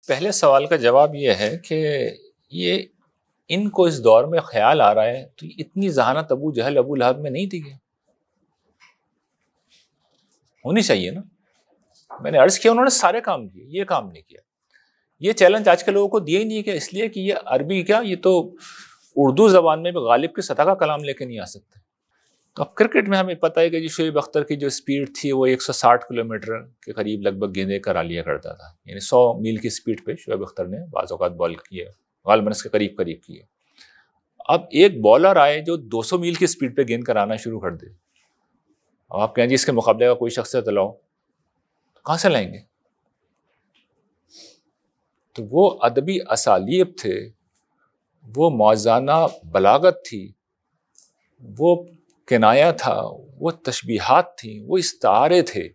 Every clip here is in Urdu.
پہلے سوال کا جواب یہ ہے کہ یہ ان کو اس دور میں خیال آ رہا ہے تو اتنی ذہانت ابو جہل ابو لہب میں نہیں تھی کہ ہونی چاہیے نا. میں نے عرض کیا انہوں نے سارے کام کیے، یہ کام نہیں کیا. یہ چیلنج آج کے لوگوں کو دیا ہی نہیں، کہ اس لیے کہ یہ عربی کیا، یہ تو اردو زبان میں بھی غالب کی سطح کا کلام لے کے نہیں آ سکتے. تو اب کرکٹ میں ہمیں پتہ ہے کہ جی شعیب اختر کی جو اسپیڈ تھی وہ 160 کلومیٹر کے قریب لگ بھگ گیندیں کرا لیا کرتا تھا، یعنی 100 میل کی اسپیڈ پہ شعیب اختر نے بعض اوقات بال کیے، غالباً اس کے قریب قریب کیے. اب ایک بالر آئے جو 200 میل کی اسپیڈ پہ گیند کرانا شروع کر دے، اب آپ کہیں جی اس کے مقابلے کا کوئی شخصیت لاؤ، کہاں سے لائیں گے؟ تو وہ ادبی اسالیب تھے، وہ موازنہ بلاغت تھی، وہ کنایا تھا، وہ تشبیہات تھیں، وہ استعارے تھے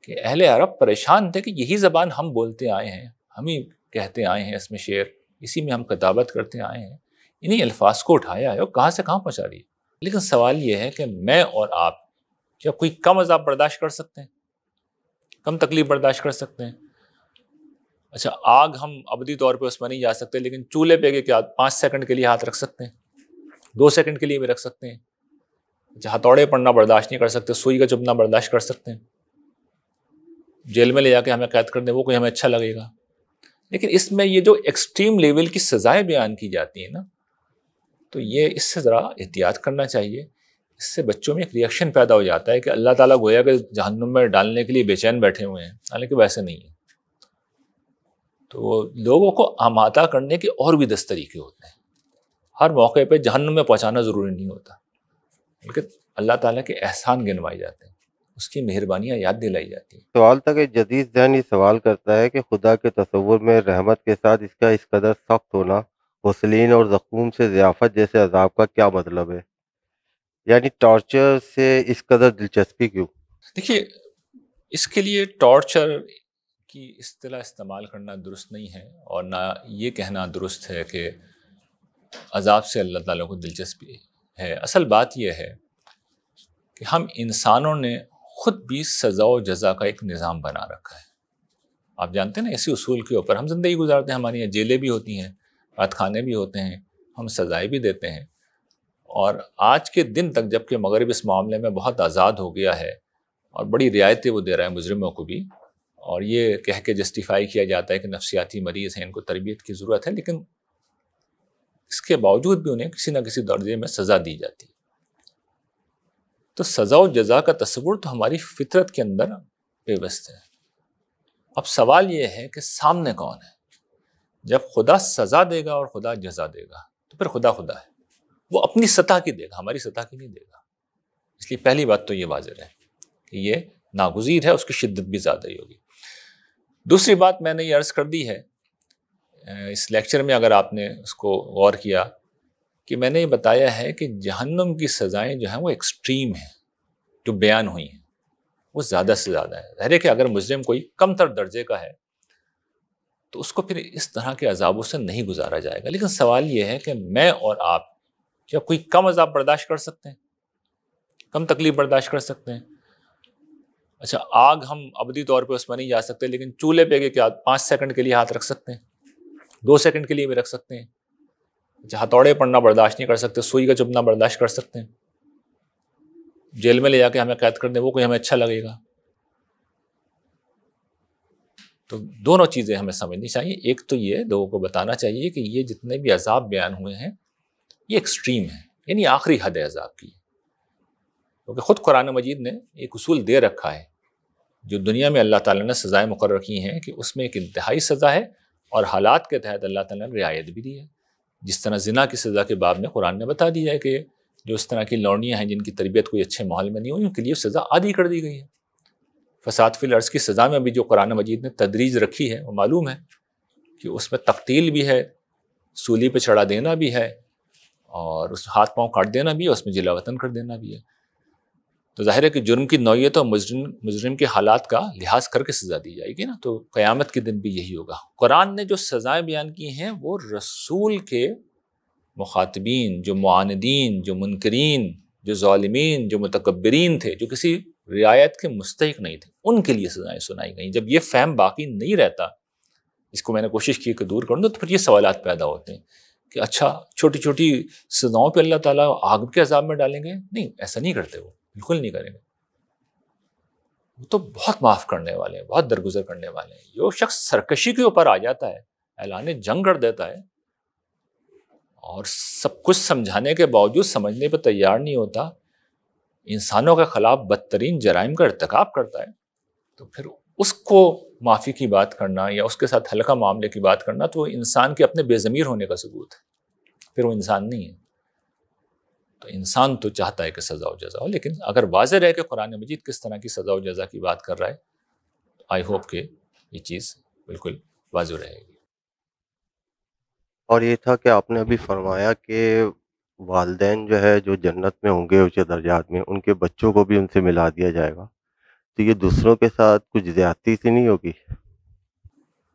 کہ اہل عرب پریشان تھے کہ یہی زبان ہم بولتے آئے ہیں، ہم ہی کہتے آئے ہیں اس میں شعر، اسی میں ہم کتابت کرتے آئے ہیں، انہیں الفاظ کو اٹھایا ہے اور کہاں سے کہاں پہنچا رہی ہے. لیکن سوال یہ ہے کہ میں اور آپ کیا کوئی کم عذاب برداشت کر سکتے ہیں، کم تکلیف برداشت کر سکتے ہیں؟ اچھا آگ ہم ابدی طور پہ اس میں نہیں جا سکتے، لیکن چولہے پہ کیا 5 سیکنڈ کے لیے ہاتھ رکھ سکتے ہیں، 2 سیکنڈ کے لیے بھی رکھ سکتے ہیں. اچھا ہتھوڑے پڑنا برداشت نہیں کر سکتے، سوئی کا چبھنا برداشت کر سکتے ہیں، جیل میں لے جا کے ہمیں قید کر دیں وہ کوئی ہمیں اچھا لگے گا. لیکن اس میں یہ جو ایکسٹریم لیول کی سزائیں بیان کی جاتی ہیں نا، تو یہ اس سے ذرا احتیاط کرنا چاہیے. اس سے بچوں میں ایک ریئیکشن پیدا ہو جاتا ہے کہ اللہ تعالیٰ گویا کہ جہنم میں ڈالنے کے لیے بے چین بیٹھے ہوئے ہیں، حالانکہ ویسے نہیں ہے. تو لوگوں کو آمادہ کرنے کے اور بھی 10 طریقے ہوتے ہیں. ہر موقع پہ جہنم میں پہنچانا ضروری نہیں ہوتا، بلکہ اللہ تعالیٰ کے احسان گنوائے جاتے ہیں، اس کی مہربانیاں یاد دلائی جاتی ہیں. سوال تک ایک جدید ذہن یہ سوال کرتا ہے کہ خدا کے تصور میں رحمت کے ساتھ اس کا اس قدر سخت ہونا، غسلین اور زخوم سے ضیافت جیسے عذاب کا کیا مطلب ہے؟ یعنی ٹارچر سے اس قدر دلچسپی کیوں؟ دیکھیے اس کے لیے ٹارچر کی اصطلاح استعمال کرنا درست نہیں ہے، اور نہ یہ کہنا درست ہے کہ عذاب سے اللہ تعالیٰ کو دلچسپی ہے. اصل بات یہ ہے کہ ہم انسانوں نے خود بھی سزا و جزا کا ایک نظام بنا رکھا ہے. آپ جانتے ہیں نا اسی اصول کے اوپر ہم زندگی گزارتے ہیں. ہماری یہاں جیلیں بھی ہوتی ہیں، قید خانے بھی ہوتے ہیں، ہم سزائیں بھی دیتے ہیں. اور آج کے دن تک جب کہ مغرب اس معاملے میں بہت آزاد ہو گیا ہے اور بڑی رعایتیں وہ دے رہا ہے مجرموں کو بھی، اور یہ کہہ کے جسٹیفائی کیا جاتا ہے کہ نفسیاتی مریض ہیں، ان کو تربیت کی ضرورت ہے، لیکن اس کے باوجود بھی انہیں کسی نہ کسی درجے میں سزا دی جاتی ہے. تو سزا و جزا کا تصور تو ہماری فطرت کے اندر پیوست ہے. اب سوال یہ ہے کہ سامنے کون ہے؟ جب خدا سزا دے گا اور خدا جزا دے گا تو پھر خدا خدا ہے، وہ اپنی سطح کی دے گا، ہماری سطح کی نہیں دے گا. اس لیے پہلی بات تو یہ واضح ہے کہ یہ ناگزیر ہے، اس کی شدت بھی زیادہ ہی ہوگی. دوسری بات میں نے یہ عرض کر دی ہے اس لیکچر میں، اگر آپ نے اس کو غور کیا، کہ میں نے یہ بتایا ہے کہ جہنم کی سزائیں جو ہیں وہ ایکسٹریم ہیں، جو بیان ہوئی ہیں وہ زیادہ سے زیادہ ہے. ظاہر ہے کہ اگر مجرم کوئی کم تر درجے کا ہے تو اس کو پھر اس طرح کے عذابوں سے نہیں گزارا جائے گا. لیکن سوال یہ ہے کہ میں اور آپ کیا کوئی کم عذاب برداشت کر سکتے ہیں، کم تکلیف برداشت کر سکتے ہیں؟ اچھا آگ ہم ابدی طور پہ اس میں نہیں جا سکتے، لیکن چولہے پہ کیا 5 سیکنڈ کے لیے ہاتھ رکھ سکتے ہیں، 2 سیکنڈ کے لیے بھی رکھ سکتے ہیں. اچھا ہتھوڑے پڑنا برداشت نہیں کر سکتے، سوئی کا چبھنا برداشت کر سکتے ہیں، جیل میں لے جا کے ہمیں قید کر دیں وہ کوئی ہمیں اچھا لگے گا. تو دونوں چیزیں ہمیں سمجھنی چاہیے. ایک تو یہ لوگوں کو بتانا چاہیے کہ یہ جتنے بھی عذاب بیان ہوئے ہیں یہ ایکسٹریم ہیں، یعنی آخری حد ہے عذاب کی. کیونکہ خود قرآن مجید نے ایک اصول دے رکھا ہے، جو دنیا میں اللہ تعالیٰ نے سزائیں مقرر کی ہیں کہ اس میں ایک انتہائی سزا ہے، اور حالات کے تحت اللہ تعالیٰ نے رعایت بھی دی ہے. جس طرح زنا کی سزا کے باب میں قرآن نے بتا دیا ہے کہ جو اس طرح کی لونڈیاں ہیں جن کی تربیت کوئی اچھے ماحول میں نہیں ہوئی، ان کے لیے سزا عادی کر دی گئی ہے. فساد فی الارض کی سزا میں بھی جو قرآن مجید نے تدریج رکھی ہے وہ معلوم ہے کہ اس میں تقتیل بھی ہے، سولی پہ چڑھا دینا بھی ہے، اور اس ہاتھ پاؤں کاٹ دینا بھی ہے، اس میں جلا وطن کر دینا بھی ہے. تو ظاہر ہے کہ جرم کی نوعیت اور مجرم کے حالات کا لحاظ کر کے سزا دی جائے گی نا. تو قیامت کے دن بھی یہی ہوگا. قرآن نے جو سزائیں بیان کی ہیں وہ رسول کے مخاطبین، جو معاندین، جو منکرین، جو ظالمین، جو متکبرین تھے، جو کسی رعایت کے مستحق نہیں تھے، ان کے لیے سزائیں سنائی گئیں. جب یہ فہم باقی نہیں رہتا اس کو میں نے کوشش کی کہ دور کروں، تو پھر یہ سوالات پیدا ہوتے ہیں کہ اچھا چھوٹی چھوٹی سزاؤں پہ اللہ تعالیٰ آگ کے عذاب میں ڈالیں گے؟ نہیں، ایسا نہیں کرتے، وہ بالکل نہیں کریں گے. وہ تو بہت معاف کرنے والے ہیں، بہت درگزر کرنے والے ہیں. جو شخص سرکشی کے اوپر آ جاتا ہے، اعلان جنگ کر دیتا ہے، اور سب کچھ سمجھانے کے باوجود سمجھنے پہ تیار نہیں ہوتا، انسانوں کے خلاف بدترین جرائم کا ارتکاب کرتا ہے، تو پھر اس کو معافی کی بات کرنا یا اس کے ساتھ ہلکا معاملے کی بات کرنا تو انسان کے اپنے بے ضمیر ہونے کا ثبوت ہے. پھر وہ انسان نہیں ہے. تو انسان تو چاہتا ہے کہ سزا و جزا ہو، لیکن اگر واضح رہے کہ قرآن مجید کس طرح کی سزا و جزا کی بات کر رہا ہے، آئی ہوپ کہ یہ چیز بالکل واضح رہے گی. اور یہ تھا کہ آپ نے ابھی فرمایا کہ والدین جو ہے جو جنت میں ہوں گے اونچے درجات میں، ان کے بچوں کو بھی ان سے ملا دیا جائے گا، تو یہ دوسروں کے ساتھ کچھ زیادتی سی نہیں ہوگی؟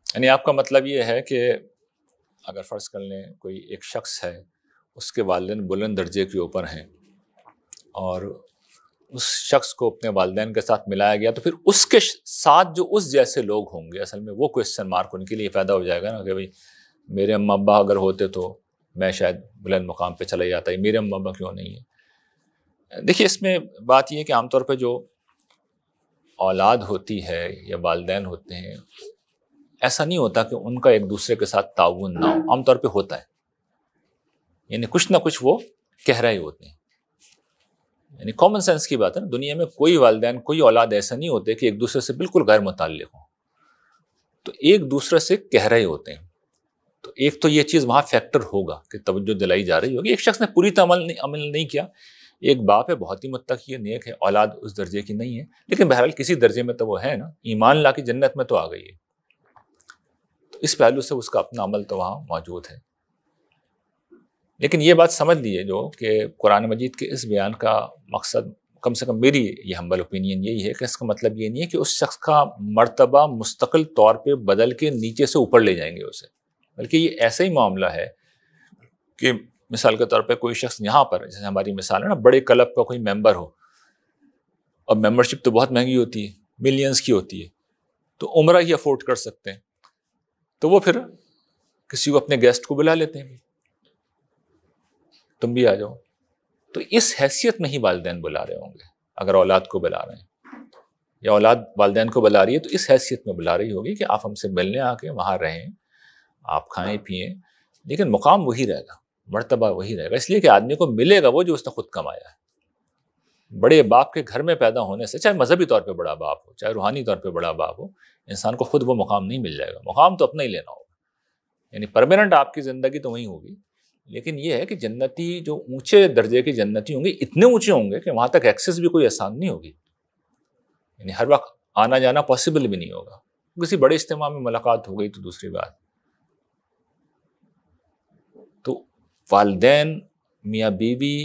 یعنی آپ کا مطلب یہ ہے کہ اگر فرض کر لیں کوئی ایک شخص ہے، اس کے والدین بلند درجے کے اوپر ہیں، اور اس شخص کو اپنے والدین کے ساتھ ملایا گیا، تو پھر اس کے ساتھ جو اس جیسے لوگ ہوں گے، اصل میں وہ کوشچن مارک ان کے لیے پیدا ہو جائے گا نا کہ بھئی میرے اماں ابا اگر ہوتے تو میں شاید بلند مقام پہ چلا جاتا ہے، میرے اماں ابا کیوں نہیں ہے. دیکھیے اس میں بات یہ ہے کہ عام طور پہ جو اولاد ہوتی ہے یا والدین ہوتے ہیں، ایسا نہیں ہوتا کہ ان کا ایک دوسرے کے ساتھ تعاون نہ ہو. عام طور پہ ہوتا ہے، یعنی کچھ نہ کچھ وہ کہہ رہے ہوتے ہیں. یعنی کامن سینس کی بات ہے نا، دنیا میں کوئی والدین کوئی اولاد ایسا نہیں ہوتے کہ ایک دوسرے سے بالکل غیر متعلق ہوں، تو ایک دوسرے سے کہہ رہے ہوتے ہیں. تو ایک تو یہ چیز وہاں فیکٹر ہوگا کہ توجہ دلائی جا رہی ہوگی. ایک شخص نے پوری طرح عمل نہیں کیا، ایک باپ ہے بہت ہی متقی ہے، نیک ہے، اولاد اس درجے کی نہیں ہے، لیکن بہرحال کسی درجے میں تو وہ ہے نا، ایمان لا کے جنت میں تو آ گئی ہے. تو اس پہلو سے اس کا اپنا عمل تو وہاں موجود ہے. لیکن یہ بات سمجھ لیجیے جو کہ قرآن مجید کے اس بیان کا مقصد، کم سے کم میری یہ ہمبل اوپینین یہی ہے کہ اس کا مطلب یہ نہیں ہے کہ اس شخص کا مرتبہ مستقل طور پہ بدل کے نیچے سے اوپر لے جائیں گے اسے، بلکہ یہ ایسا ہی معاملہ ہے کہ مثال کے طور پہ کوئی شخص یہاں پر، جیسے ہماری مثال ہے نا، بڑے کلب کا کوئی ممبر ہو، اور ممبرشپ تو بہت مہنگی ہوتی ہے، ملینز کی ہوتی ہے، تو عمرہ ہی افورڈ کر سکتے ہیں، تو وہ پھر کسی کو اپنے گیسٹ کو بلا لیتے ہیں، تم بھی آ جاؤ. تو اس حیثیت میں ہی والدین بلا رہے ہوں گے. اگر اولاد کو بلا رہے ہیں یا اولاد والدین کو بلا رہی ہے، تو اس حیثیت میں بلا رہی ہوگی کہ آپ ہم سے ملنے آ کے وہاں رہیں، آپ کھائیں پئیں، لیکن مقام وہی رہے گا، مرتبہ وہی رہے گا. اس لیے کہ آدمی کو ملے گا وہ جو اس نے خود کمایا ہے. بڑے باپ کے گھر میں پیدا ہونے سے، چاہے مذہبی طور پہ بڑا باپ ہو، چاہے روحانی طور پہ بڑا باپ ہو، انسان کو خود وہ مقام نہیں مل جائے گا. مقام تو اپنا ہی لینا ہوگا. یعنی پرماننٹ آپ کی زندگی تو وہیں ہوگی، لیکن یہ ہے کہ جنتی جو اونچے درجے کے جنتی ہوں گے، اتنے اونچے ہوں گے کہ وہاں تک ایکسیس بھی کوئی آسان نہیں ہوگی. یعنی ہر وقت آنا جانا پاسبل بھی نہیں ہوگا. کسی بڑے اجتماع میں ملاقات ہو گئی تو دوسری بات. تو والدین، میاں بیوی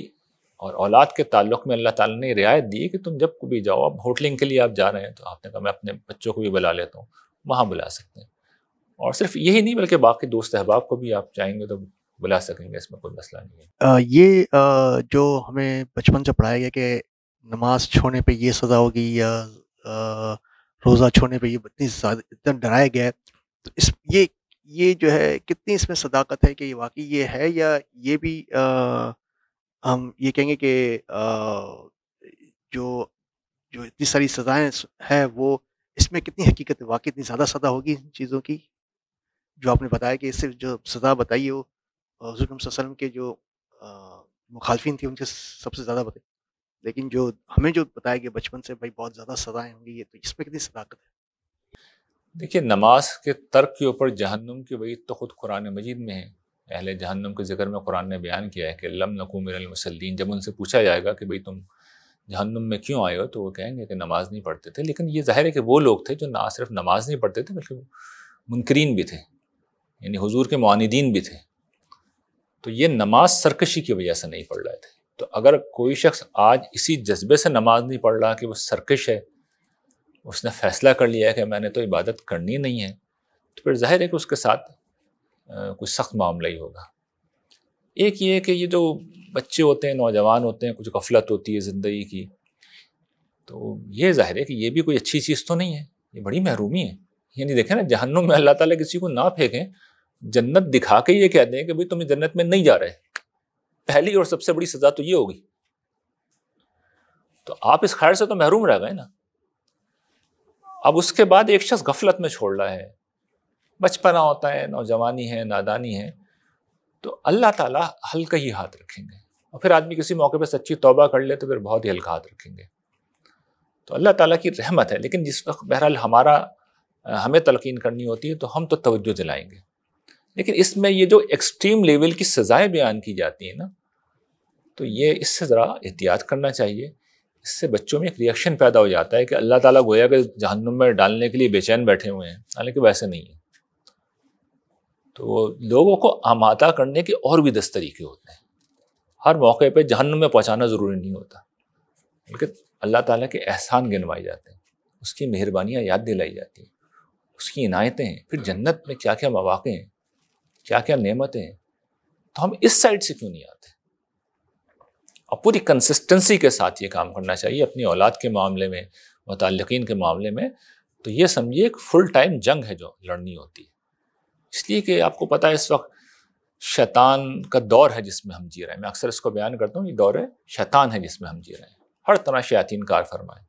اور اولاد کے تعلق میں اللہ تعالیٰ نے رعایت دی کہ تم جب کبھی جاؤ، اب ہوٹلنگ کے لیے آپ جا رہے ہیں تو آپ نے کہا میں اپنے بچوں کو بھی بلا لیتا ہوں، وہاں بلا سکتے ہیں. اور صرف یہی نہیں بلکہ باقی دوست احباب کو بھی آپ چاہیں گے تو بلا سکیں گے، اس میں کوئی مسئلہ نہیں ہے. یہ جو ہمیں بچپن سے پڑھایا گیا کہ نماز چھوڑنے پہ یہ سزا ہوگی یا روزہ چھوڑنے پہ یہ اتنا ڈرایا گیا ہے، تو یہ جو ہے کتنی اس میں صداقت ہے کہ یہ واقعی یہ ہے، یا یہ بھی ہم یہ کہیں گے کہ جو اتنی ساری سزائیں ہیں وہ اس میں کتنی حقیقت ہے، واقعی اتنی زیادہ سزا ہوگی ان چیزوں کی جو آپ نے بتایا کہ اس سے جو سزا بتائی ہے وہ حضور صلی اللہ علیہ وسلم کے جو مخالفین تھے ان سے سب سے زیادہ بتائی، لیکن جو ہمیں جو بتایا کہ بچپن سے بھائی بہت زیادہ سزائیں ہوں گی، یہ تو اس میں کتنی صداقت ہے؟ دیکھیے نماز کے ترک کے اوپر جہنم کی وعید تو خود قرآن مجید میں ہے. اہل جہنم کے ذکر میں قرآن نے بیان کیا ہے کہ لم نکن من المصلین. جب ان سے پوچھا جائے گا کہ بھئی تم جہنم میں کیوں آئے ہو، تو وہ کہیں گے کہ نماز نہیں پڑھتے تھے. لیکن یہ ظاہر ہے کہ وہ لوگ تھے جو نہ صرف نماز نہیں پڑھتے تھے بلکہ منکرین بھی تھے، یعنی حضور کے معاندین بھی تھے. تو یہ نماز سرکشی کی وجہ سے نہیں پڑھ رہے تھے. تو اگر کوئی شخص آج اسی جذبے سے نماز نہیں پڑھ رہا کہ وہ سرکش ہے، اس نے فیصلہ کر لیا ہے کہ میں نے تو عبادت کرنی نہیں ہے، تو پھر ظاہر ہے کہ اس کے ساتھ کچھ سخت معاملہ ہی ہوگا. ایک یہ ہے کہ یہ جو بچے ہوتے ہیں، نوجوان ہوتے ہیں، کچھ غفلت ہوتی ہے زندگی کی، تو یہ ظاہر ہے کہ یہ بھی کوئی اچھی چیز تو نہیں ہے، یہ بڑی محرومی ہے. یعنی دیکھیں نا، جہنم میں اللہ تعالیٰ کسی کو نہ پھینکیں، جنت دکھا کے یہ کہتے ہیں کہ بھئی تم جنت میں نہیں جا رہے. پہلی اور سب سے بڑی سزا تو یہ ہوگی. تو آپ اس خیر سے تو محروم رہ گئے نا. اب اس کے بعد ایک شخص غفلت میں چھوڑ رہا ہے، بچپنا ہوتا ہے، نوجوانی ہے، نادانی ہے، تو اللہ تعالیٰ ہلکا ہی ہاتھ رکھیں گے. اور پھر آدمی کسی موقع پہ سچی توبہ کر لے تو پھر بہت ہی ہلکا ہاتھ رکھیں گے. تو اللہ تعالیٰ کی رحمت ہے. لیکن جس وقت بہرحال ہمیں تلقین کرنی ہوتی ہے تو ہم تو توجہ دلائیں گے. لیکن اس میں یہ جو ایکسٹریم لیول کی سزائیں بیان کی جاتی ہیں نا، تو یہ اس سے ذرا احتیاط کرنا چاہیے. اس سے بچوں میں ایک ریئیکشن پیدا ہو جاتا ہے کہ اللہ تعالیٰ گویا کہ جہنم میں ڈالنے کے لیے بے چین بیٹھے ہوئے ہیں، حالانکہ ویسے نہیں ہے. تو لوگوں کو آمادہ کرنے کے اور بھی 10 طریقے ہوتے ہیں. ہر موقع پہ جہنم میں پہنچانا ضروری نہیں ہوتا، بلکہ اللہ تعالیٰ کے احسان گنوائے جاتے ہیں، اس کی مہربانیاں یاد دلائی جاتی ہیں، اس کی عنایتیں ہیں. پھر جنت میں کیا کیا مواقع ہیں، کیا کیا نعمتیں ہیں. تو ہم اس سائڈ سے کیوں نہیں آتے؟ اور پوری کنسسٹنسی کے ساتھ یہ کام کرنا چاہیے اپنی اولاد کے معاملے میں، متعلقین کے معاملے میں. تو یہ سمجھیے ایک فل ٹائم جنگ ہے جو لڑنی ہوتی ہے. اس لیے کہ آپ کو پتہ ہے اس وقت شیطان کا دور ہے جس میں ہم جی رہے ہیں. میں اکثر اس کو بیان کرتا ہوں، یہ دور ہے شیطان ہے جس میں ہم جی رہے ہیں. ہر طرح شیاطین کار فرمائیں.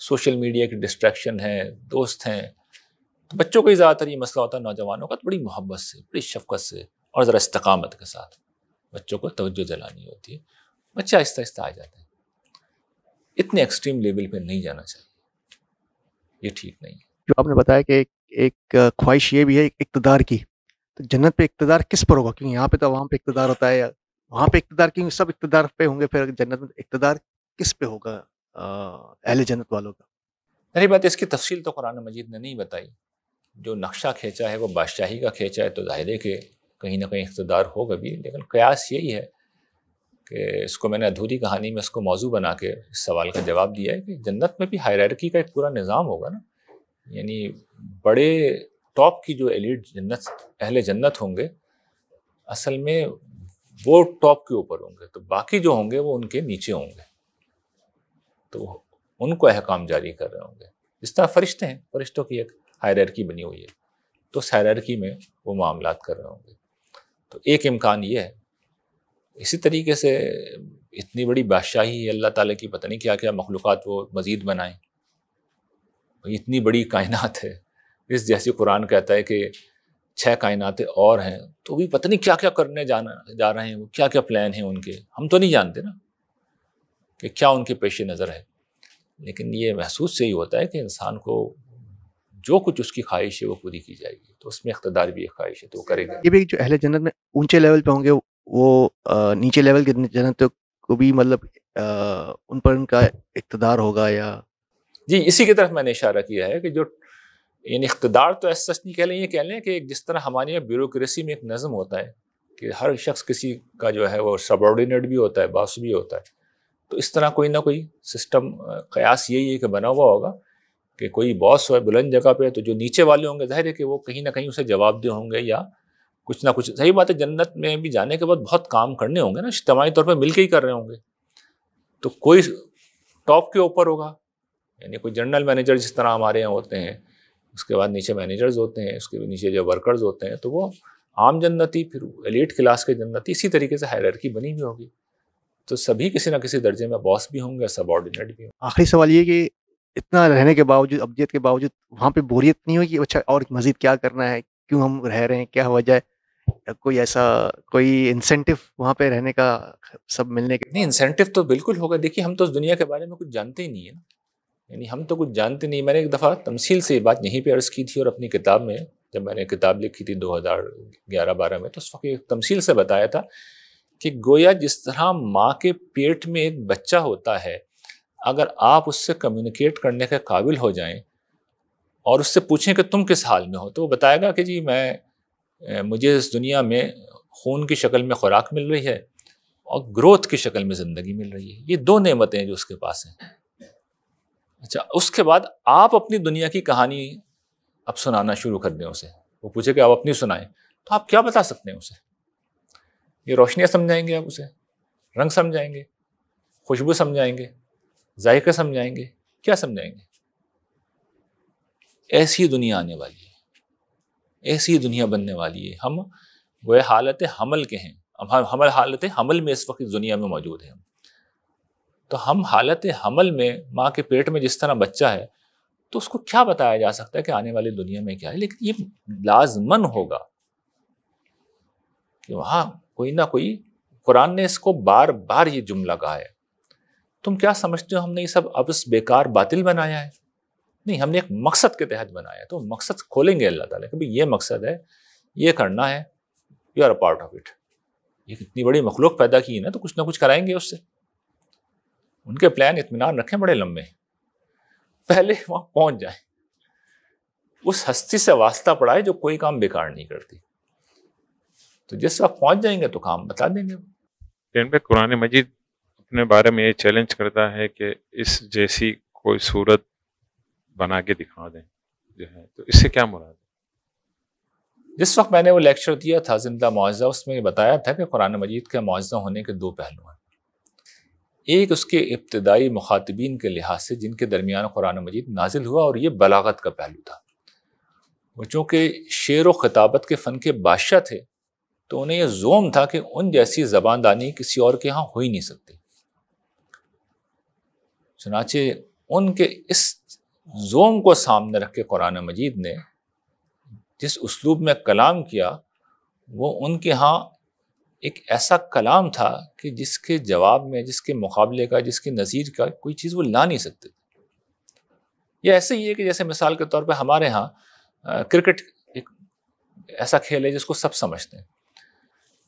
سوشل میڈیا کی ڈسٹریکشن ہے، دوست ہیں. تو بچوں کو ہی زیادہ تر یہ مسئلہ ہوتا ہے، نوجوانوں کا تو بڑی محبت سے، بڑی شفقت سے اور ذرا استقامت کے ساتھ بچوں کو توجہ دلانی ہوتی ہے. بچہ آہستہ آہستہ آ جاتا ہے. اتنے ایکسٹریم لیول پہ نہیں جانا چاہیے، یہ ٹھیک نہیں ہے. جو آپ نے بتایا کہ ایک خواہش یہ بھی ہے اقتدار کی، تو جنت پہ اقتدار کس پر ہوگا؟ کیونکہ یہاں پہ تو وہاں پہ اقتدار ہوتا ہے، یا وہاں پہ اقتدار، کیونکہ سب اقتدار پہ ہوں گے، پھر جنت میں اقتدار کس پہ ہوگا اہل جنت والوں کا؟ میری بات اس کی تفصیل تو قرآن مجید نے نہیں بتائی. جو نقشہ کھینچا ہے وہ بادشاہی کا کھینچا ہے، تو ظاہر ہے کہ کہیں نہ کہیں اقتدار ہوگا بھی. لیکن قیاس یہی ہے کہ اس کو میں نے ادھوری کہانی میں اس کو موضوع بنا کے اس سوال کا جواب دیا ہے کہ جنت میں بھی ہائرارکی کا ایک پورا نظام ہوگا نا. یعنی بڑے ٹاپ کی جو ایلیٹ جنت اہل جنت ہوں گے، اصل میں وہ ٹاپ کے اوپر ہوں گے، تو باقی جو ہوں گے وہ ان کے نیچے ہوں گے. تو ان کو احکام جاری کر رہے ہوں گے. جس طرح فرشتے ہیں، فرشتوں کی ایک ہائرارکی بنی ہوئی ہے، تو اس ہائرارکی میں وہ معاملات کر رہے ہوں گے. تو ایک امکان یہ ہے. اسی طریقے سے اتنی بڑی بادشاہی اللہ تعالیٰ کی، پتہ نہیں کیا کیا مخلوقات وہ مزید بنائیں. اتنی بڑی کائنات ہے، اس جیسی قرآن کہتا ہے کہ 6 کائناتیں اور ہیں، تو بھی پتہ نہیں کیا کیا کرنے جا رہے ہیں، وہ کیا کیا پلان ہیں ان کے، ہم تو نہیں جانتے نا کہ کیا ان کے پیش نظر ہے. لیکن یہ محسوس سے ہی ہوتا ہے کہ انسان کو جو کچھ اس کی خواہش ہے وہ پوری کی جائے گی. تو اس میں اقتدار بھی ایک خواہش ہے تو وہ کرے گا. یہ بھی جو اہل جنت میں اونچے لیول پہ ہوں گے، وہ نیچے لیول کے جنت کو بھی مطلب ان پر ان کا اقتدار ہوگا، یا؟ جی، اسی کی طرف میں نے اشارہ کیا ہے کہ جو یعنی اقتدار تو ایسا نہیں کہہ لیں، یہ کہہ لیں کہ جس طرح ہمارے یہاں بیوروکریسی میں ایک نظم ہوتا ہے کہ ہر شخص کسی کا جو ہے وہ سب آرڈینیٹ بھی ہوتا ہے، باس بھی ہوتا ہے. تو اس طرح کوئی نہ کوئی سسٹم، قیاس یہی ہے کہ بنا ہوا ہوگا کہ کوئی باس ہو بلند جگہ پہ، تو جو نیچے والے ہوں گے ظاہر ہے کہ وہ کہیں نہ کہیں اسے جواب دہ ہوں گے یا کچھ نہ کچھ. صحیح بات ہے، جنت میں بھی جانے کے بعد بہت کام کرنے ہوں گے نا، اجتماعی طور پہ مل کے ہی کر رہے ہوں گے. تو کوئی ٹاپ کے اوپر ہوگا، یعنی کوئی جنرل مینیجر جس طرح ہمارے یہاں ہوتے ہیں، اس کے بعد نیچے مینیجرز ہوتے ہیں، اس کے نیچے جو ورکرز ہوتے ہیں، تو وہ عام جنتی، پھر ایلیٹ کلاس کے جنتی. اسی طریقے سے ہائرارکی بنی ہوئی ہوگی. تو سبھی کسی نہ کسی درجے میں باس بھی ہوں گے، سب آرڈینیٹ بھی ہوں گے. آخری سوال یہ کہ اتنا رہنے کے باوجود، ابدیت کے باوجود، وہاں پہ بوریت نہیں ہوگی؟ اچھا اور مزید کیا کرنا ہے، کیوں ہم رہ رہے ہیں، کیا وجہ ہے؟ کوئی ایسا کوئی انسینٹیو وہاں پہ رہنے کا سب ملنے کے؟ نہیں، انسینٹیو تو بالکل ہوگا. دیکھیے ہم تو اس دنیا کے بارے میں کچھ جانتے ہی نہیں ہیں، یعنی ہم تو کچھ جانتے نہیں. میں نے ایک دفعہ تمثیل سے یہ بات یہیں پہ عرض کی تھی، اور اپنی کتاب میں جب میں نے کتاب لکھی تھی 2011-12 میں، تو اس وقت ایک تمثیل سے بتایا تھا کہ گویا جس طرح ماں کے پیٹ میں ایک بچہ ہوتا ہے، اگر آپ اس سے کمیونیکیٹ کرنے کے قابل ہو جائیں اور اس سے پوچھیں کہ تم کس حال میں ہو، تو وہ بتائے گا کہ جی مجھے اس دنیا میں خون کی شکل میں خوراک مل رہی ہے اور گروتھ کی شکل میں زندگی مل رہی ہے. یہ 2 نعمتیں ہیں جو اس کے پاس ہیں. اچھا، اس کے بعد آپ اپنی دنیا کی کہانی اب سنانا شروع کر دیں اسے. وہ پوچھے کہ آپ اپنی سنائیں، تو آپ کیا بتا سکتے ہیں اسے؟ یہ روشنیاں سمجھائیں گے آپ اسے، رنگ سمجھائیں گے، خوشبو سمجھائیں گے، ذائقے سمجھائیں گے، کیا سمجھائیں گے؟ ایسی دنیا آنے والی ہے، ایسی دنیا بننے والی ہے. ہم وہ حالت حمل کے ہیں، ہم حالت حمل میں اس وقت دنیا میں موجود ہیں. تو ہم حالت حمل میں ماں کے پیٹ میں جس طرح بچہ ہے تو اس کو کیا بتایا جا سکتا ہے کہ آنے والی دنیا میں کیا ہے، لیکن یہ لازمن ہوگا کہ وہاں کوئی نہ کوئی، قرآن نے اس کو بار بار یہ جملہ کہا ہے. تم کیا سمجھتے ہو ہم نے یہ سب اب اس بیکار باطل بنایا ہے؟ نہیں، ہم نے ایک مقصد کے تحت بنایا ہے. تو مقصد کھولیں گے اللہ تعالیٰ کہ بھئی یہ مقصد ہے، یہ کرنا ہے، you are a part of it. یہ اتنی بڑی مخلوق پیدا کی ہے نا، تو کچھ نہ کچھ کرائیں گے اس سے. ان کے پلان اطمینان رکھیں بڑے لمبے، پہلے وہاں پہنچ جائیں، اس ہستی سے واسطہ پڑائے جو کوئی کام بیکار نہیں کرتی. تو جس وقت پہنچ جائیں گے تو کام بتا دیں گے. پہ قرآن مجید اپنے بارے میں یہ چیلنج کرتا ہے کہ اس جیسی کوئی صورت بنا کے دکھا دیں جو ہے، تو اس سے کیا مراد ہے؟ جس وقت میں نے وہ لیکچر دیا تھا زندہ معجزہ، اس میں یہ بتایا تھا کہ قرآن مجید کے معجزہ ہونے کے دو پہلو ہیں. ایک اس کے ابتدائی مخاطبین کے لحاظ سے جن کے درمیان قرآن مجید نازل ہوا، اور یہ بلاغت کا پہلو تھا. وہ چونکہ شعر و خطابت کے فن کے بادشاہ تھے تو انہیں یہ زوم تھا کہ ان جیسی زبان دانی کسی اور کے ہاں ہو ہی نہیں سکتی. چنانچہ ان کے اس زوم کو سامنے رکھ کے قرآن مجید نے جس اسلوب میں کلام کیا، وہ ان کے ہاں ایک ایسا کلام تھا کہ جس کے جواب میں، جس کے مقابلے کا، جس کے نظیر کا کوئی چیز وہ لا نہیں سکتے. یہ ایسے ہی ہے کہ جیسے مثال کے طور پہ ہمارے ہاں کرکٹ ایک ایسا کھیل ہے جس کو سب سمجھتے ہیں.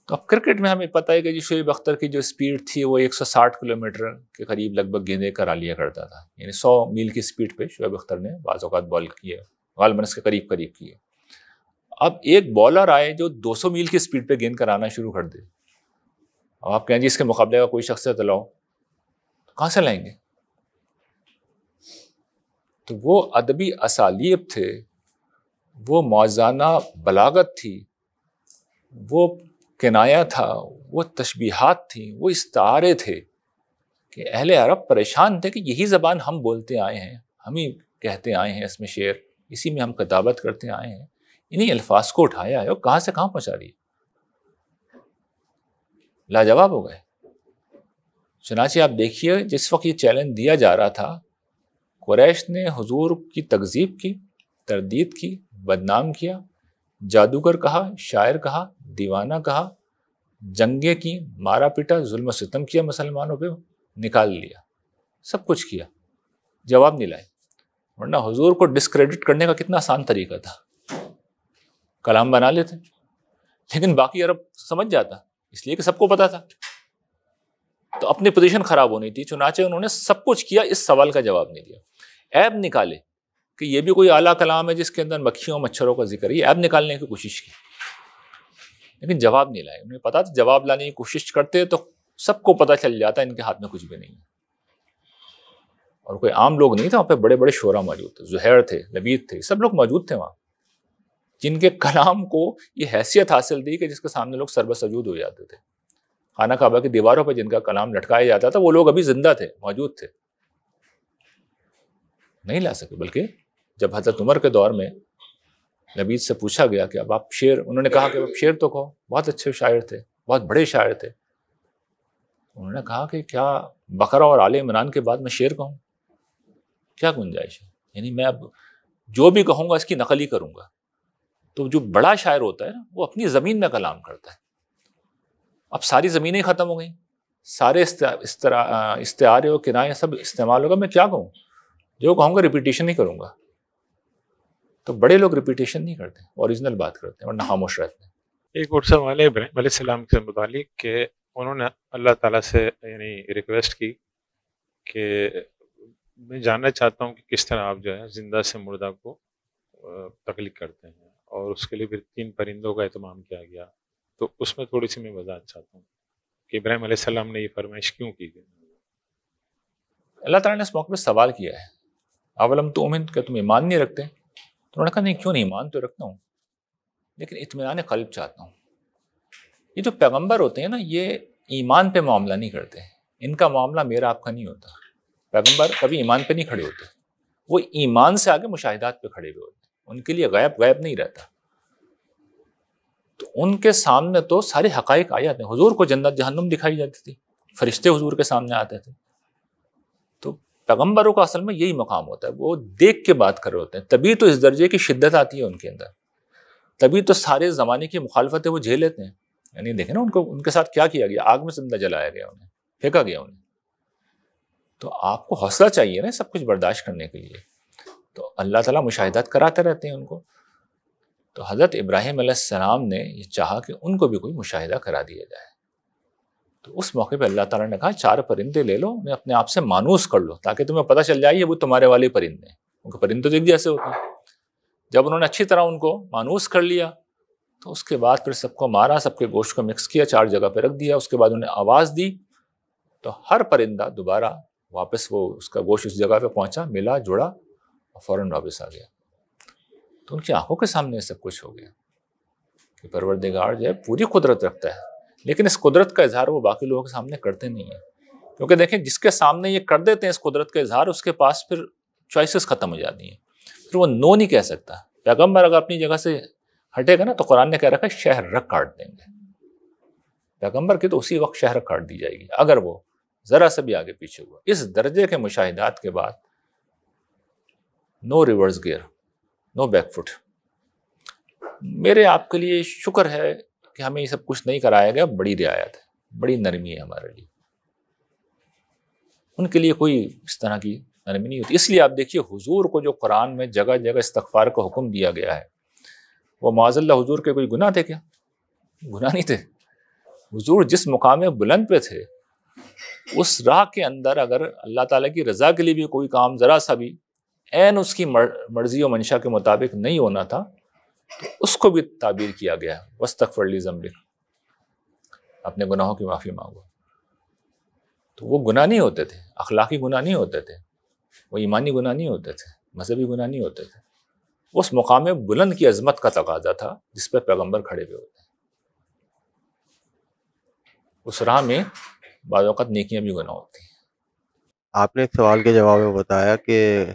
تو اب کرکٹ میں ہمیں پتہ ہے کہ شعیب اختر کی جو اسپیڈ تھی وہ 160 کلومیٹر کے قریب لگ بھگ گیندیں کرا لیا کرتا تھا. یعنی 100 میل کی اسپیڈ پہ شعیب اختر نے بعض اوقات بال کی ہے، غالباً اس کے قریب کی ہے. اب ایک بالر آئے جو 200 میل کی اسپیڈ پہ گیند کرانا شروع کر دے، اب آپ کہیں جی اس کے مقابلے کا کوئی شخصیت لاؤ، تو کہاں سے لائیں گے؟ تو وہ ادبی اسالیب تھے، وہ موازانہ بلاغت تھی، وہ کنایا تھا، وہ تشبیہات تھیں، وہ استعارے تھے کہ اہل عرب پریشان تھے کہ یہی زبان ہم بولتے آئے ہیں، ہم ہی کہتے آئے ہیں، اس میں شعر، اسی میں ہم کتابت کرتے آئے ہیں، انہیں الفاظ کو اٹھایا ہے اور کہاں سے کہاں پہنچا رہی ہے. لاجواب ہو گئے. چنانچہ آپ دیکھیے جس وقت یہ چیلنج دیا جا رہا تھا، قریش نے حضور کی تکذیب کی، تردید کی، بدنام کیا، جادوگر کہا، شاعر کہا، دیوانہ کہا، جنگیں کی، مارا پیٹا، ظلم و ستم کیا، مسلمانوں پہ نکال لیا، سب کچھ کیا، جواب نہیں لائے. ورنہ حضور کو ڈسکریڈٹ کرنے کا کتنا آسان طریقہ تھا، کلام بنا لیتے. لیکن باقی عرب سمجھ جاتا، اس لیے کہ سب کو پتا تھا، تو اپنی پوزیشن خراب ہونی تھی. چنانچہ انہوں نے سب کچھ کیا، اس سوال کا جواب نہیں دیا. عیب نکالے کہ یہ بھی کوئی اعلیٰ کلام ہے جس کے اندر مکھیوں مچھروں کا ذکر ہے، یہ عیب نکالنے کی کوشش کی، لیکن جواب نہیں لائے. انہیں پتا تھا جواب لانے کی کوشش کرتے تو سب کو پتا چل جاتا ان کے ہاتھ میں کچھ بھی نہیں ہے. اور کوئی عام لوگ نہیں تھے وہاں پہ، بڑے بڑے شعراء موجود تھے، زہیر تھے، لبید تھے، سب لوگ موجود تھے وہاں، جن کے کلام کو یہ حیثیت حاصل دی کہ جس کے سامنے لوگ سر بسجود ہو جاتے تھے. خانہ کعبہ کی دیواروں پہ جن کا کلام لٹکایا جاتا تھا وہ لوگ ابھی زندہ تھے، موجود تھے، نہیں لا سکے. بلکہ جب حضرت عمر کے دور میں لبید سے پوچھا گیا کہ اب آپ شعر، انہوں نے کہا کہ اب شعر تو کہو، بہت اچھے شاعر تھے، بہت بڑے شاعر تھے. انہوں نے کہا کہ کیا بقرہ اور آل عمران کے بعد میں شعر کہوں؟ کیا گنجائش ہے؟ یعنی میں اب جو بھی کہوں گا اس کی نقل ہی کروں گا. تو جو بڑا شاعر ہوتا ہے نا، وہ اپنی زمین میں کلام کرتا ہے. اب ساری زمینیں ختم ہو گئیں، سارے استعارے و کنائے سب استعمال ہوگا، میں کیا کہوں؟ جو کہوں گا ریپیٹیشن ہی کروں گا. تو بڑے لوگ ریپیٹیشن نہیں کرتے، اوریجنل بات کرتے ہیں، ورنہ خاموش رہتے ہیں. ایک اور سوال ہے ابراہیم علیہ السلام سے متعلق کہ انہوں نے اللہ تعالیٰ سے یعنی ریکویسٹ کی کہ میں جاننا چاہتا ہوں کہ کس طرح آپ جو ہے زندہ سے مردہ کو تخلیق کرتے ہیں، اور اس کے لیے پھر 3 پرندوں کا اہتمام کیا گیا. تو اس میں تھوڑی سی میں وضاحت چاہتا ہوں کہ ابراہیم علیہ السلام نے یہ فرمائش کیوں کی گئی. اللہ تعالیٰ نے اس موقع پہ سوال کیا ہے، اولم تؤمن، کہ تم ایمان نہیں رکھتے؟ تو انہوں نے کہا نہیں، کیوں نہیں، ایمان تو رکھتا ہوں، لیکن اطمینان قلب چاہتا ہوں. یہ جو پیغمبر ہوتے ہیں نا، یہ ایمان پہ معاملہ نہیں کرتے، ان کا معاملہ میرا آپ کا نہیں ہوتا. پیغمبر کبھی ایمان پہ نہیں کھڑے ہوتے، وہ ایمان سے آگے مشاہدات پہ کھڑے ہوئے ہوتے ہیں، ان کے لیے غیب نہیں رہتا. تو ان کے سامنے تو سارے حقائق آ جاتے ہیں. حضور کو جنت جہنم دکھائی جاتی تھی، فرشتے حضور کے سامنے آتے تھے. تو پیغمبروں کا اصل میں یہی مقام ہوتا ہے، وہ دیکھ کے بات کر رہے ہوتے ہیں. تبھی تو اس درجے کی شدت آتی ہے ان کے اندر، تبھی تو سارے زمانے کی مخالفتیں وہ جھیل لیتے ہیں. یعنی دیکھیں نا ان کے ساتھ کیا کیا گیا، آگ میں زندہ جلایا گیا، انہیں پھینکا گیا انہیں. تو آپ کو حوصلہ چاہیے نا سب کچھ برداشت کرنے کے لیے. تو اللہ تعالیٰ مشاہدات کراتے رہتے ہیں ان کو. تو حضرت ابراہیم علیہ السلام نے یہ چاہا کہ ان کو بھی کوئی مشاہدہ کرا دیا جائے. تو اس موقع پہ اللہ تعالیٰ نے کہا 4 پرندے لے لو، انہیں اپنے آپ سے مانوس کر لو، تاکہ تمہیں پتہ چل جائے وہ تمہارے والے پرندے ہیں. ان کے پرندے تو ایک جیسے ہوتے ہیں. جب انہوں نے اچھی طرح ان کو مانوس کر لیا تو اس کے بعد پھر سب کو مارا، سب کے گوشت کو مکس کیا، 4 جگہ پہ رکھ دیا. اس کے بعد انہیں آواز دی تو ہر پرندہ دوبارہ واپس وہ اس کا گوشت اس جگہ پہ پہنچا، ملا، جڑا اور فوراً واپس آ گیا. تو ان کی آنکھوں کے سامنے سب کچھ ہو گیا کہ پروردگار جو ہے پوری قدرت رکھتا ہے، لیکن اس قدرت کا اظہار وہ باقی لوگوں کے سامنے کرتے نہیں ہیں. کیونکہ دیکھیں جس کے سامنے یہ کر دیتے ہیں اس قدرت کا اظہار، اس کے پاس پھر چوائسز ختم ہو جاتی ہیں، پھر وہ نو نہیں کہہ سکتا. پیغمبر اگر اپنی جگہ سے ہٹے گا نا تو قرآن نے کہہ رکھا ہے شہر رکھ کاٹ دیں گے. پیغمبر کی تو اسی وقت شہر کاٹ دی جائے گی اگر وہ ذرا سے بھی آگے پیچھے ہوا. اس درجے کے مشاہدات کے بعد نو ریورس گیئر، نو بیک فٹ. میرے آپ کے لیے شکر ہے کہ ہمیں یہ سب کچھ نہیں کرایا گیا. بڑی رعایت ہے، بڑی نرمی ہے ہمارے لیے. ان کے لیے کوئی اس طرح کی نرمی نہیں ہوتی. اس لیے آپ دیکھیے حضور کو جو قرآن میں جگہ جگہ استغفار کا حکم دیا گیا ہے، وہ معاذ اللہ حضور کے کوئی گناہ تھے کیا؟ گناہ نہیں تھے. حضور جس مقام بلند پہ تھے اس راہ کے اندر اگر اللہ تعالیٰ کی رضا کے لیے بھی کوئی کام ذرا سا بھی عین اس کی مرضی و منشا کے مطابق نہیں ہونا تھا تو اس کو بھی تعبیر کیا گیا ہے وَاسْتَغْفِرْ لِذَنبِكَ، اپنے گناہوں کی معافی مانگو. تو وہ گناہ نہیں ہوتے تھے، اخلاقی گناہ نہیں ہوتے تھے، وہ ایمانی گناہ نہیں ہوتے تھے، مذہبی گناہ نہیں ہوتے تھے. اس مقام بلند کی عظمت کا تقاضا تھا جس پہ پیغمبر کھڑے ہوئے ہوتے ہیں. اس راہ میں بعض اوقات نیکیاں بھی گناہ ہوتی ہیں. آپ نے ایک سوال کے جواب میں بتایا کہ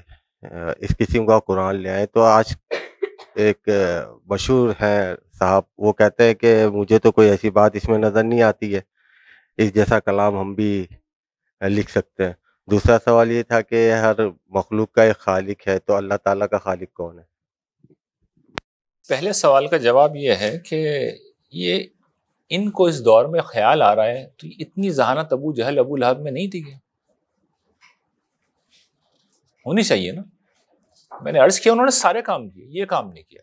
اس قسم کا قرآن لے آئے، تو آج ایک مشہور ہے صاحب، وہ کہتے ہیں کہ مجھے تو کوئی ایسی بات اس میں نظر نہیں آتی ہے، اس جیسا کلام ہم بھی لکھ سکتے ہیں. دوسرا سوال یہ تھا کہ ہر مخلوق کا ایک خالق ہے، تو اللہ تعالیٰ کا خالق کون ہے؟ پہلے سوال کا جواب یہ ہے کہ یہ ان کو اس دور میں خیال آ رہا ہے تو اتنی ذہانت ابو جہل ابو لہب میں نہیں تھی کہ ہونی چاہیے نا. میں نے عرض کیا انہوں نے سارے کام کیے، یہ کام نہیں کیا.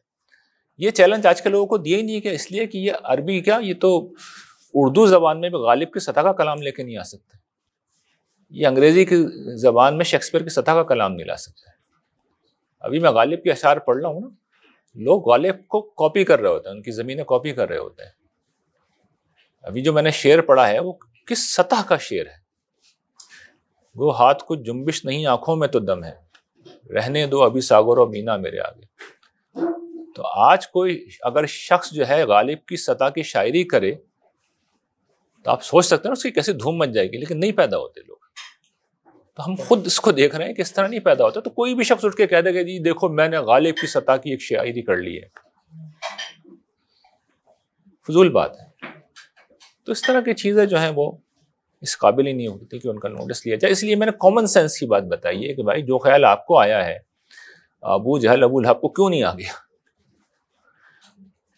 یہ چیلنج آج کے لوگوں کو دیا ہی نہیں، کہ اس لیے کہ یہ عربی کیا، یہ تو اردو زبان میں بھی غالب کی سطح کا کلام لے کے نہیں آ سکتے. یہ انگریزی کی زبان میں شیکسپیئر کی سطح کا کلام نہیں لا سکتے. ابھی میں غالب کے اشعار پڑھ رہا ہوں نا، لوگ غالب کو کاپی کر رہے ہوتے ہیں، ان کی زمینیں کاپی کر رہے ہوتے ہیں. ابھی جو میں نے شعر پڑھا ہے وہ کس سطح کا شعر ہے. وہ ہاتھ کو جنبش نہیں آنکھوں میں تو دم ہے، رہنے دو ابھی ساغر و مینا میرے آگے. تو آج کوئی اگر شخص جو ہے غالب کی سطح کی شاعری کرے تو آپ سوچ سکتے ہیں اس کی کیسی دھوم مچ جائے گی، لیکن نہیں پیدا ہوتے لوگ. تو ہم خود اس کو دیکھ رہے ہیں کہ اس طرح نہیں پیدا ہوتا. تو کوئی بھی شخص اٹھ کے کہہ دے گا جی دیکھو میں نے غالب کی سطح کی ایک شاعری کر لی ہے، فضول بات ہے. تو اس طرح کی چیزیں جو ہیں وہ اس قابل ہی نہیں ہوتی کہ ان کا نوٹس لیا جائے. اس لیے میں نے کامن سینس کی بات بتائی ہے کہ بھائی جو خیال آپ کو آیا ہے ابو جہل ابو لہب کو کیوں نہیں آ گیا.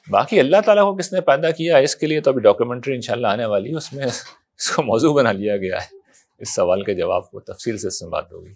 باقی اللہ تعالیٰ کو کس نے پیدا کیا اس کے لیے تو ابھی ڈاکیومنٹری انشاءاللہ آنے والی ہے، اس میں اس کو موضوع بنا لیا گیا ہے. اس سوال کے جواب کو تفصیل سے اس میں بات ہوگی.